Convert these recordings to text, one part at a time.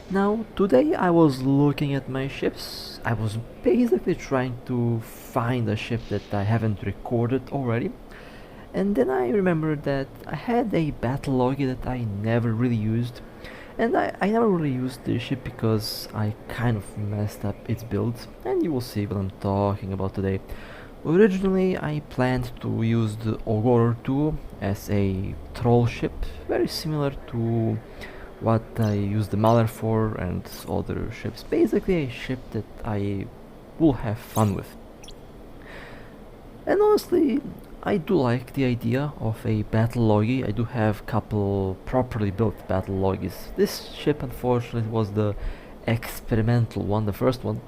Now, today I was looking at my ships. I was basically trying to find a ship that I haven't recorded already. And then I remembered that I had a battle loggy that I never really used. And I never really used this ship because I kind of messed up its build. And you will see what I'm talking about today. Originally, I planned to use the Augoror 2 as a troll ship, very similar to what I use the Amarr for and other ships. Basically a ship that I will have fun with. And honestly, I do like the idea of a battle loggy. I do have a couple properly built battle loggies. This ship unfortunately was the experimental one, the first one,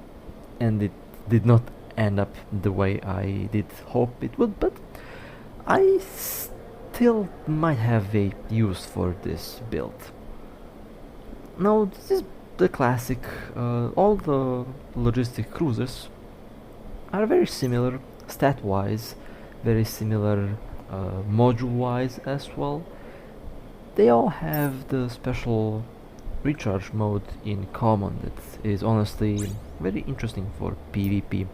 and it did not end up the way I did hope it would, but I still might have a use for this build. Now, this is the classic. All the logistic cruisers are very similar stat-wise, very similar module-wise as well. They all have the special recharge mode in common that is honestly very interesting for PvP.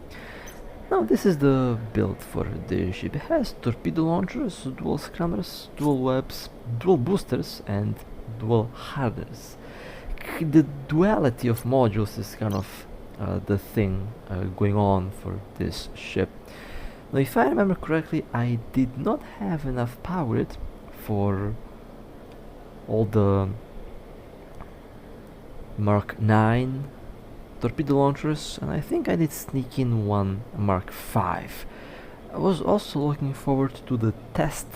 Now this is the build for the ship. It has torpedo launchers, dual scrummers, dual webs, dual boosters and dual hardeners. The duality of modules is kind of the thing going on for this ship. Now if I remember correctly, I did not have enough power for all the Mark 9 torpedo launchers, and I think I did sneak in one Mark 5. I was also looking forward to the test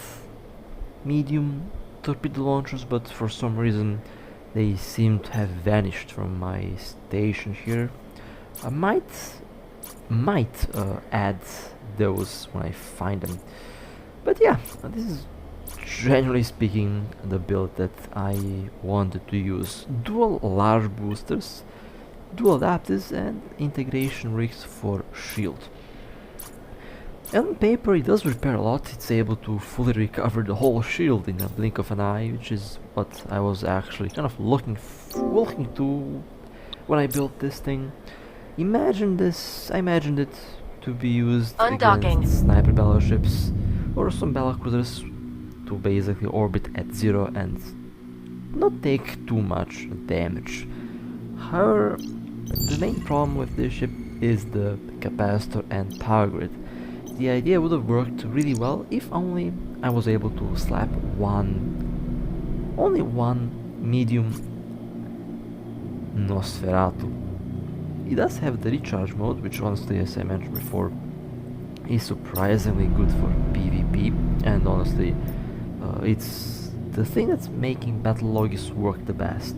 medium torpedo launchers, but for some reason they seem to have vanished from my station here. I might add those when I find them. But yeah, this is generally speaking the build that I wanted to use. Dual large boosters, dual adapters and integration rigs for shield. On paper it does repair a lot. It's able to fully recover the whole shield in a blink of an eye, which is what I was actually kind of looking to when I built this thing. I imagined it to be used against sniper battleships or some battlecruisers to basically orbit at 0 and not take too much damage. However, the main problem with this ship is the capacitor and power grid. The idea would have worked really well if only I was able to slap only one medium Nosferatu. It does have the recharge mode, which honestly, as I mentioned before, is surprisingly good for PvP, and honestly, it's the thing that's making battle logis work the best.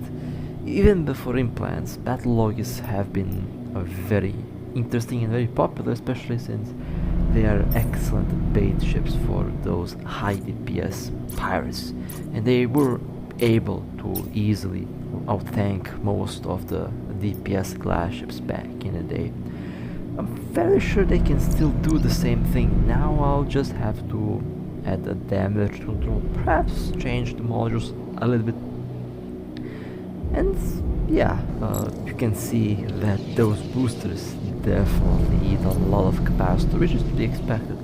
Even before implants, battle logis have been very interesting and very popular, especially since they are excellent bait ships for those high DPS pirates, and they were able to easily outtank most of the DPS glass ships back in the day. I'm very sure they can still do the same thing. Now I'll just have to add a damage control, perhaps change the modules a little bit. And yeah, you can see that those boosters definitely eat a lot of capacitor, which is to be expected.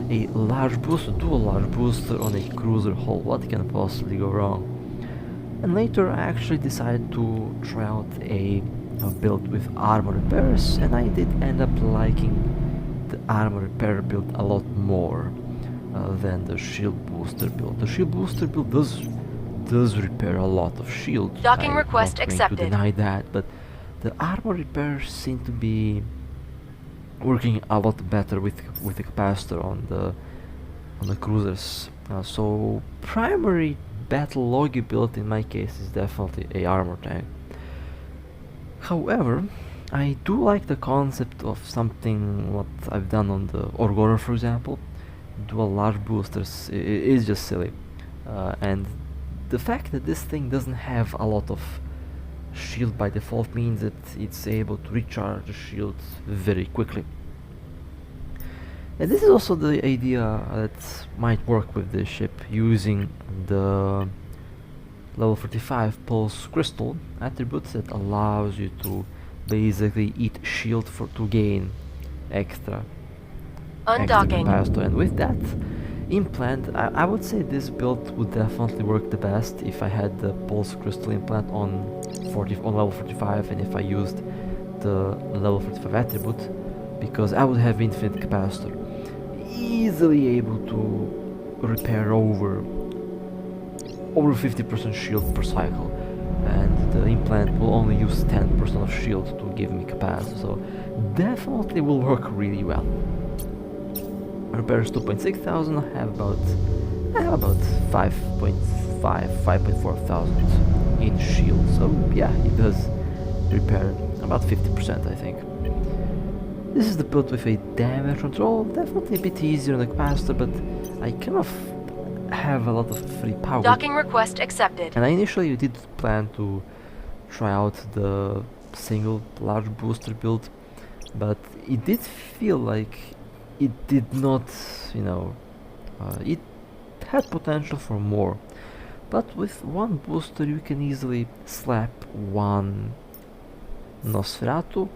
A large booster, dual large booster on a cruiser hull, what can possibly go wrong? And later I actually decided to try out a build with armor repairs, and I did end up liking the armor repair build a lot more than the shield booster build. The shield booster build does repair a lot of shield. Docking I'm request not going accepted. to deny that, but the armor repairs seem to be working a lot better with the capacitor on the cruisers. So primary battle loggy build in my case is definitely a armor tank. However, I do like the concept of something what I've done on the Augoror, for example. Dual large boosters is just silly, and the fact that this thing doesn't have a lot of shield by default means that it's able to recharge the shield very quickly. And this is also the idea that might work with this ship, using the level 45 pulse crystal attribute that allows you to basically eat shield to gain extra capacitor, and with that implant, I would say this build would definitely work the best if I had the pulse crystal implant on level 45, and if I used the level 45 attribute, because I would have infinite capacitor, easily able to repair over 50% shield per cycle, and the implant will only use 10% of shield to give me capacity, so definitely will work really well. Repairs 2.6 thousand. I have about 5.4 thousand in shield, so yeah, it does repair about 50%, I think. This is the build with a damage control, definitely a bit easier on the capacitor, but I kind of have a lot of free power. Docking request accepted. And I initially did plan to try out the single large booster build, but it did feel like it did not, it had potential for more. But with one booster you can easily slap one Nosferatu.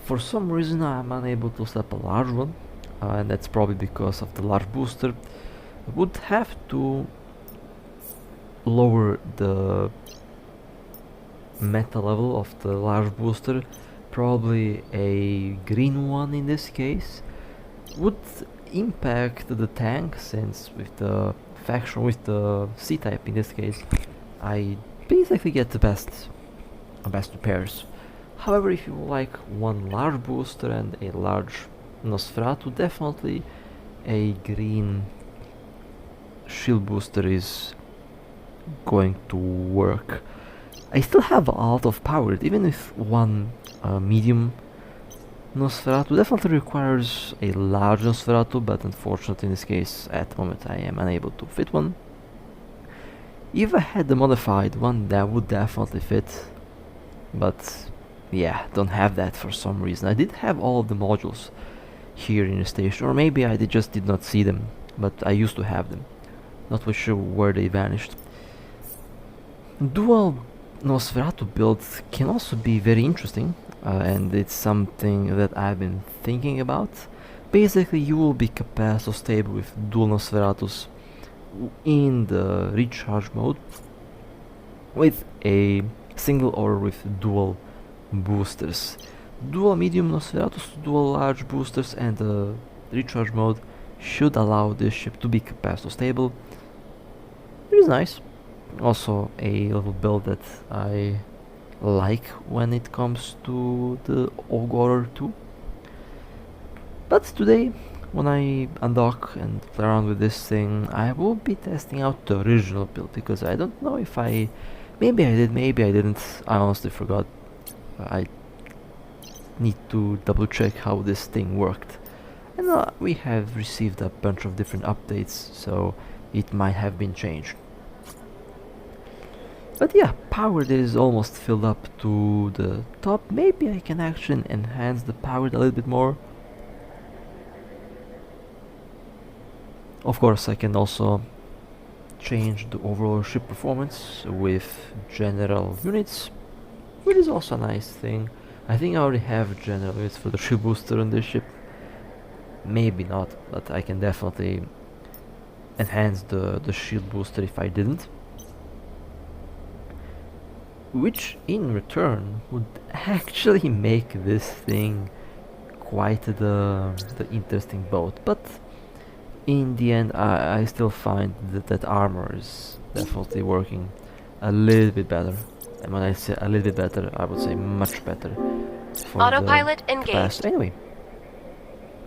For some reason I'm unable to slap a large one, and that's probably because of the large booster. Would have to lower the meta level of the large booster, probably a green one in this case. Would impact the tank, since with the faction, with the C-type in this case, I basically get the best repairs. However, if you like one large booster and a large Nosferatu, definitely a green shield booster is going to work. I still have a lot of power, even if one medium Nosferatu definitely requires a large Nosferatu, but unfortunately in this case at the moment I am unable to fit one. If I had the modified one, that would definitely fit, but yeah, don't have that for some reason. I did have all of the modules here in the station, or maybe I just did not see them, but I used to have them. Not really sure where they vanished. Dual Nosferatu builds can also be very interesting, and it's something that I've been thinking about. Basically, you will be capacitor stable with dual Nosferatus in the recharge mode, with a single or with dual boosters. Dual medium Nosferatus, dual large boosters, and the recharge mode should allow this ship to be capacitor stable. It is nice. Also a little build that I like when it comes to the Augoror 2. But today, when I undock and play around with this thing, I will be testing out the original build, because I don't know if maybe I did, maybe I didn't, I honestly forgot. I need to double check how this thing worked. And we have received a bunch of different updates, so it might have been changed. But yeah, power is almost filled up to the top. Maybe I can actually enhance the power a little bit more. Of course, I can also change the overall ship performance with general units, which is also a nice thing. I think I already have general units for the ship booster on this ship. Maybe not, but I can definitely enhance the shield booster if I didn't. Which in return would actually make this thing quite the interesting boat. But in the end, I still find that Armor is definitely working a little bit better. And when I say a little bit better, I would say much better. Autopilot engaged. Anyway,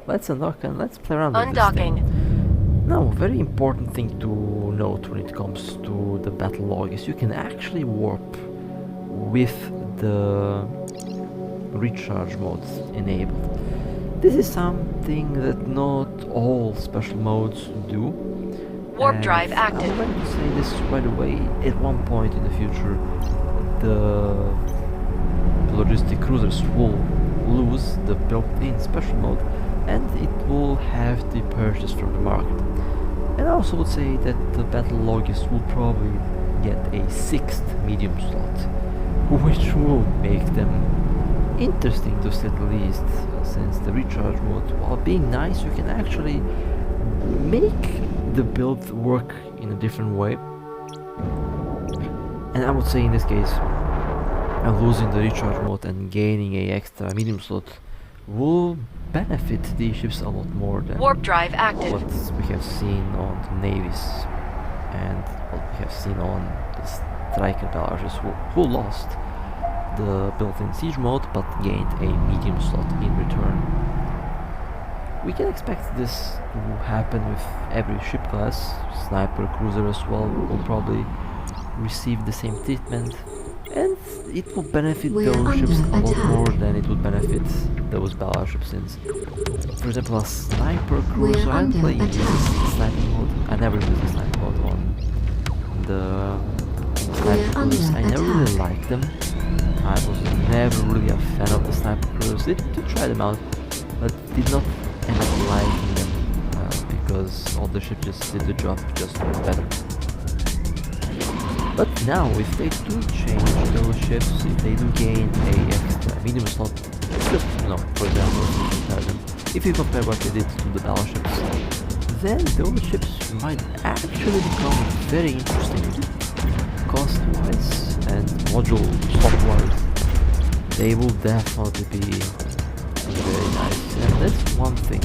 let's undock and let's play around with this Undocking. thing. Now, a very important thing to note when it comes to the battle log is you can actually warp with the recharge modes enabled. This is something that not all special modes do. Warp drive active. I'm going to say this right away. At one point in the future, the logistic cruisers will lose the built-in special mode, and it will have to be purchased from the market. And I also would say that the battle logis will probably get a 6th medium slot, which will make them interesting to say the least, since the recharge mode, while being nice, you can actually make the build work in a different way. And I would say in this case, losing the recharge mode and gaining a extra medium slot will benefit these ships a lot more than warp drive active. what we have seen on the navies and what we have seen on the striker barrages who lost the built-in siege mode but gained a medium slot in return. We can expect this to happen with every ship class. Sniper, cruiser as well will probably receive the same treatment, and it will benefit those ships a lot more than it would benefit those barrage ships, since, for example, a sniper cruiser, I play sniper mode. I never use the sniper mode on the sniper cruisers. I never really liked them. I was never really a fan of the sniper cruisers. Did try them out, but did not end up liking them because all the ships just did the job just better. But now, if they do change those ships, if they do gain a extra medium slot, just, for example, if you compare what they did to the battleships, then those ships might actually become very interesting cost-wise and module swap-wise. They will definitely be very nice, and that's one thing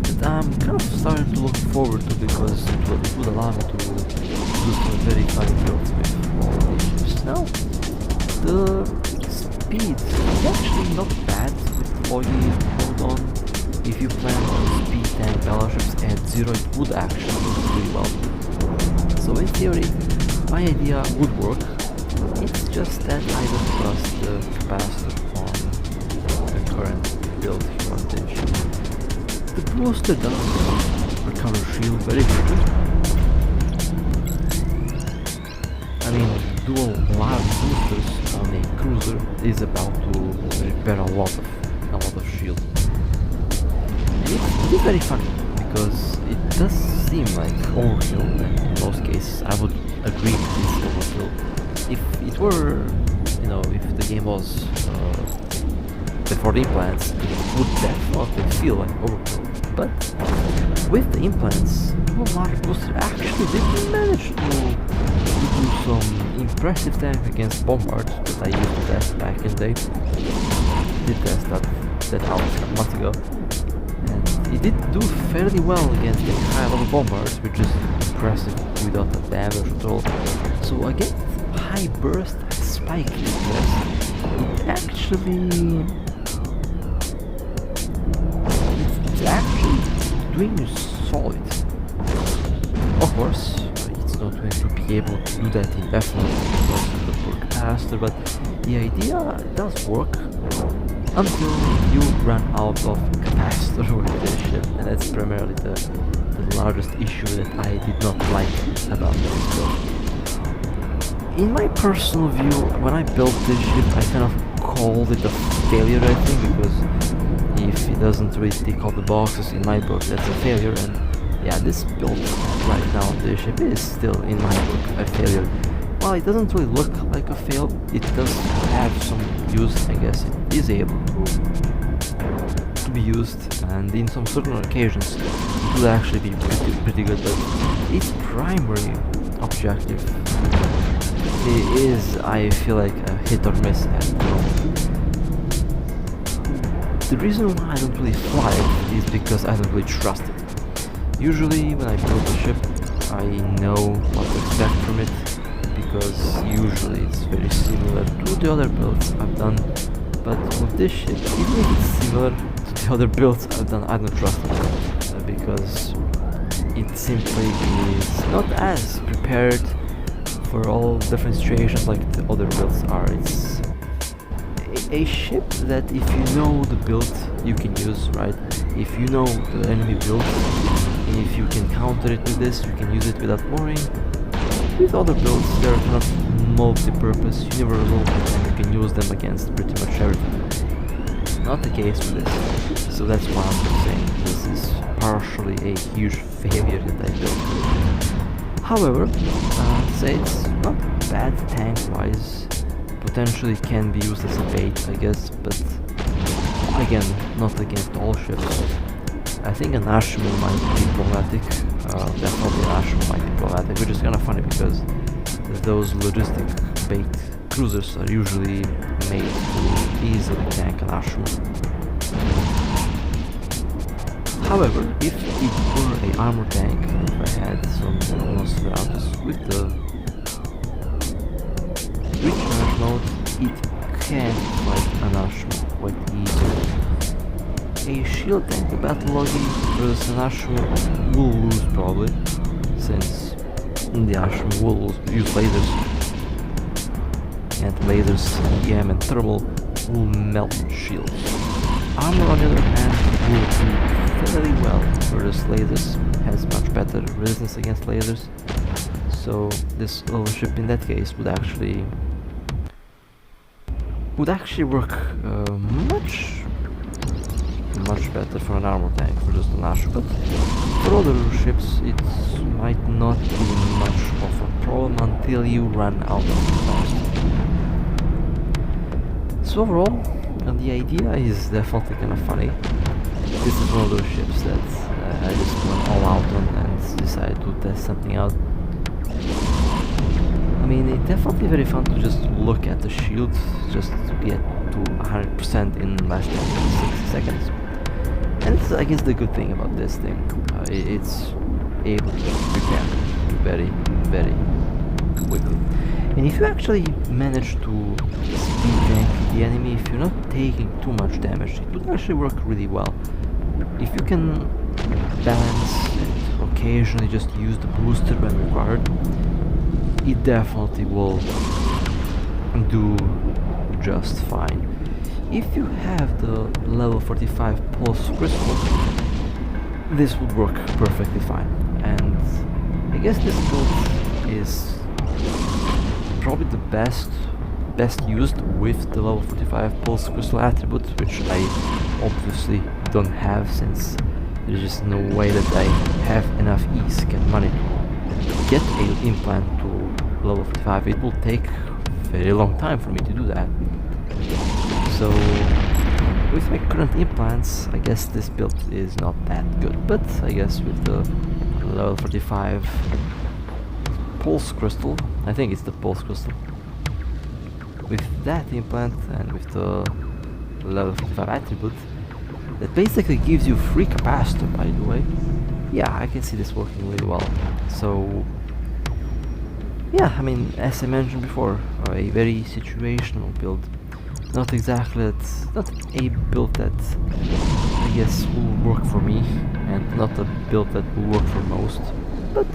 that I'm kind of starting to look forward to, because it would allow me to do some very fun builds with all these ships. Now, the speed is actually not bad with Logi mode on. If you plan on speed tank battleships at 0, it would actually work pretty well. So in theory, my idea would work. It's just that I don't trust the capacitor on the current build here on this ship. The booster does recover shield very quickly. I mean, dual large boosters on a cruiser is about to repair a lot of shield. And it is very funny, because it does seem like overkill, and in most cases I would agree with this overkill. If it were, if the game was before the implants, it would definitely feel like overkill. But with the implants, dual large booster actually did manage to do some impressive tank against bombards that I used to test back in the day. Did test that out a month ago, and it did do fairly well against the high level bombards, which is impressive without the damage at all. So against high burst, spike DPS, it's actually doing solid. Of course, it's not going to be able to do that indefinitely because of the poor capacitor, but the idea does work until you run out of capacitor with this ship, and that's primarily the largest issue that I did not like about this build. In my personal view, when I built this ship, I kind of called it a failure, I think, because if it doesn't really tick all the boxes in my book, that's a failure. And yeah, this build right now on this ship is still, in my book, a failure. While it doesn't really look like a fail, it does have some use. I guess it is able to be used, and in some certain occasions it will actually be pretty good, but its primary objective is, I feel like, a hit or miss at the moment. The reason why I don't really fly it is because I don't really trust it. Usually when I build a ship, I know what to expect from it, because usually it's very similar to the other builds I've done. But with this ship, even if it's similar to the other builds I've done, I don't trust it, because it simply is not as prepared for all different situations like the other builds are. It's a ship that if you know the build you can use, right? If you know the enemy build, and if you can counter it with this, you can use it without mooring. With other builds, they're kind of multi-purpose, universal, and you can use them against pretty much everything. Not the case with this, so that's why I'm saying this is partially a huge failure that I built. However, say it's not bad tank-wise. Potentially can be used as a bait, I guess, but again, not against all ships. I think an Ashman might be problematic. Definitely an Ashman might be problematic, which is kind of funny because those logistic bait cruisers are usually made to easily tank an Ashman. However, if it were a armor tank, if I had some Nosferatus with the recharge mode, it can fight an Ashman quite easily. A shield tank, a battle Logi versus an Ashman will lose probably, since the Ashman will use lasers, and lasers, EM and thermal will melt shields. Armor on the other hand will do fairly well versus lasers, has much better resistance against lasers, so this little ship in that case would actually work much better for an armor tank for just an Ashman, but for other ships it might not be much of a problem until you run out of fast. So overall, the idea is definitely kind of funny. This is one of those ships that I just went all out on and decided to test something out. I mean, it's definitely very fun to just look at the shield, just to get to 100% in less than 60 seconds. And it's, I guess, the good thing about this thing. It's able to repair very, very quickly. And if you actually manage to speed tank the enemy, if you're not taking too much damage, it would actually work really well. If you can balance and occasionally just use the booster when required, it definitely will do just fine. If you have the level 45 pulse crystal, this would work perfectly fine. And I guess this build is probably the best used with the level 45 pulse crystal attribute, which I obviously don't have, since there's just no way that I have enough ease and money to get an implant to level 45. It will take a very long time for me to do that. So with my current implants, I guess this build is not that good, but I guess with the level 45 pulse crystal, I think it's the pulse crystal, with that implant and with the level 45 attribute, that basically gives you free capacitor, by the way. Yeah, I can see this working really well. So yeah, I mean, as I mentioned before, a very situational build. Not exactly not a build that I guess will work for me, and not a build that will work for most. But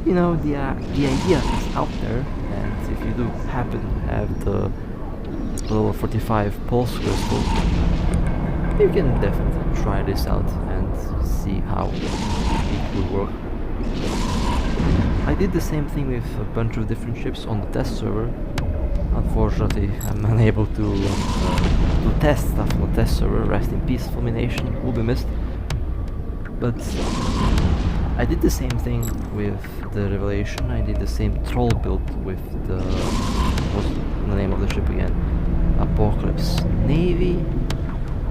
you know, the idea is out there, and if you do happen to have the level 45 pulse crystal, you can definitely try this out and see how it will work. I did the same thing with a bunch of different ships on the test server. Unfortunately, I'm unable to test stuff on the test server. Rest in peace, Fulmination will be missed. But I did the same thing with the Revelation. I did the same troll build with the, what's the name of the ship again? Apocalypse Navy.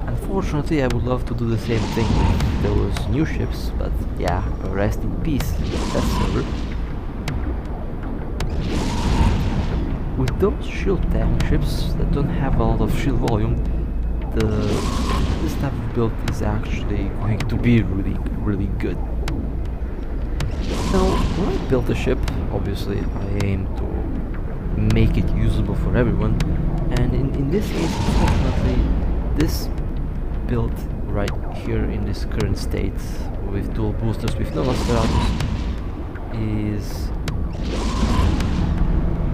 Unfortunately, I would love to do the same thing with those new ships, but yeah, rest in peace, test server. With those shield tank ships that don't have a lot of shield volume, this type of build is actually going to be really good. Now, when I built a ship, obviously I aim to make it usable for everyone, and in this case, unfortunately, this build right here in this current state with dual boosters with no Nosferatus is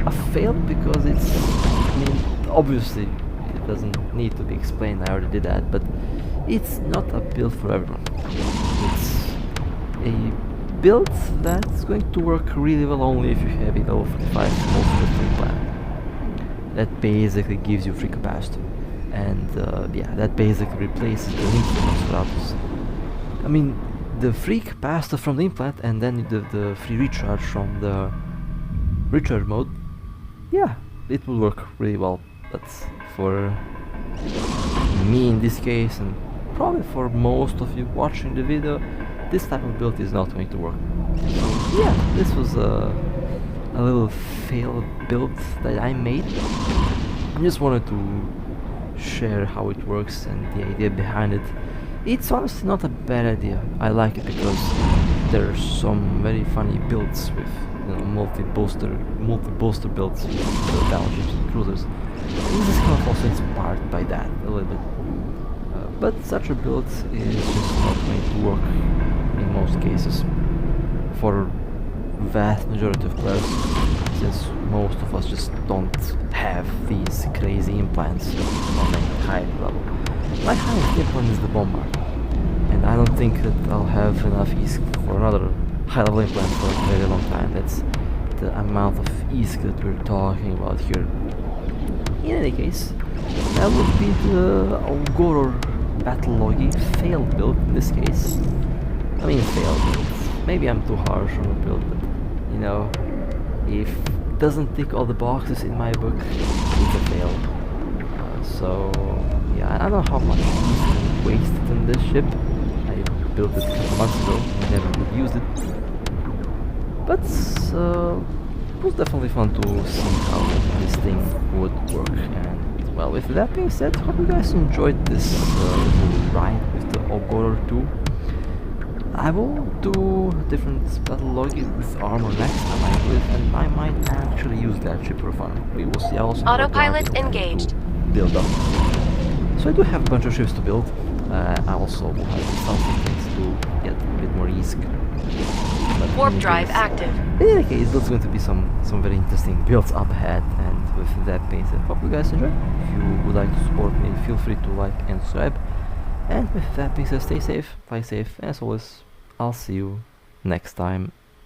a fail, because it's, I mean, obviously it doesn't need to be explained, I already did that, but it's not a build for everyone. It's a build that's going to work really well only if you have a level 45 pulse plan. That basically gives you free capacitor, and yeah, that basically replaces the need for Nosferatus. I mean, the free capacitor from the implant and then the free recharge from the recharge mode, yeah, it will work really well. But for me in this case, and probably for most of you watching the video, this type of build is not going to work. So yeah, this was a little fail build that I made. I just wanted to share how it works and the idea behind it. It's honestly not a bad idea. I like it because there's some very funny builds with, you know, multi-booster builds with the battleships and cruisers. This is kind of also inspired by that a little bit. But such a build is just not going to work in most cases for vast majority of players, since most of us just don't have these crazy implants on a high level. My highest implant is the bombard, and I don't think that I'll have enough ESC for another high level implant for a very long time. That's the amount of ESC that we're talking about here. In any case, that would be the Augoror Battle Logi failed build in this case. I mean failed build. Maybe I'm too harsh on the build, but you know, if it doesn't tick all the boxes in my book, it's a fail. So yeah, I don't know how much is wasted on this ship. I built it a couple months ago, I never really used it. But it was definitely fun to see how this thing would work. And well, with that being said, hope you guys enjoyed this little ride with the Augoror 2. I will do different battle logi with armor next time, I believe, and I might actually use that ship for fun. We will see. I also Autopilot engaged. Build up. So I do have a bunch of ships to build. I also have some things to get a bit more ESC. Warp drive active. In any case, there's going to be some very interesting builds up ahead, and with that being said, hope you guys enjoy. If you would like to support me, feel free to like and subscribe. And with that being said, stay safe, play safe, and as always, I'll see you next time.